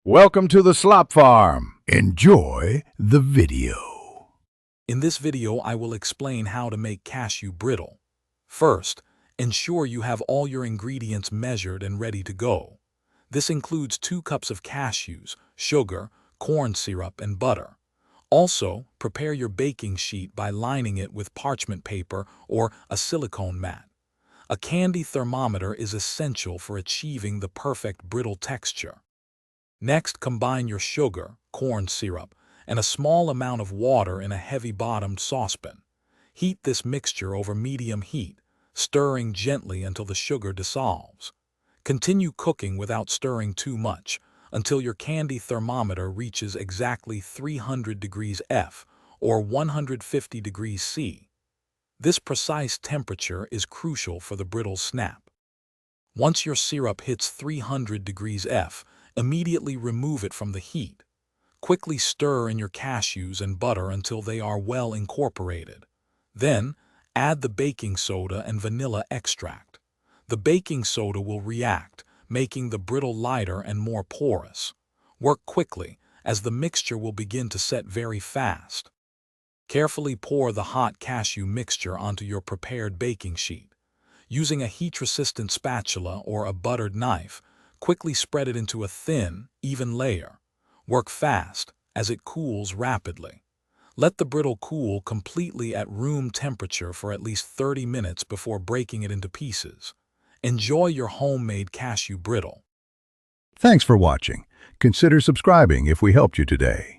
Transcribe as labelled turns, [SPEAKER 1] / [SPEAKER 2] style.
[SPEAKER 1] Welcome to the Slop Farm. Enjoy the video.
[SPEAKER 2] In this video, I will explain how to make cashew brittle. First, ensure you have all your ingredients measured and ready to go. This includes 2 cups of cashews, sugar, corn syrup, and butter. Also, prepare your baking sheet by lining it with parchment paper or a silicone mat. A candy thermometer is essential for achieving the perfect brittle texture. Next, combine your sugar, corn syrup, and a small amount of water in a heavy-bottomed saucepan. Heat this mixture over medium heat, stirring gently until the sugar dissolves. Continue cooking without stirring too much until your candy thermometer reaches exactly 300 degrees F or 150 degrees C. This precise temperature is crucial for the brittle snap. Once your syrup hits 300 degrees F, immediately remove it from the heat. Quickly stir in your cashews and butter until they are well incorporated. Then, add the baking soda and vanilla extract. The baking soda will react, making the brittle lighter and more porous. Work quickly, as the mixture will begin to set very fast. Carefully pour the hot cashew mixture onto your prepared baking sheet. Using a heat-resistant spatula or a buttered knife, quickly spread it into a thin, even layer. Work fast, as it cools rapidly. Let the brittle cool completely at room temperature for at least 30 minutes before breaking it into pieces. Enjoy your homemade cashew brittle.
[SPEAKER 1] Thanks for watching. Consider subscribing if we helped you today.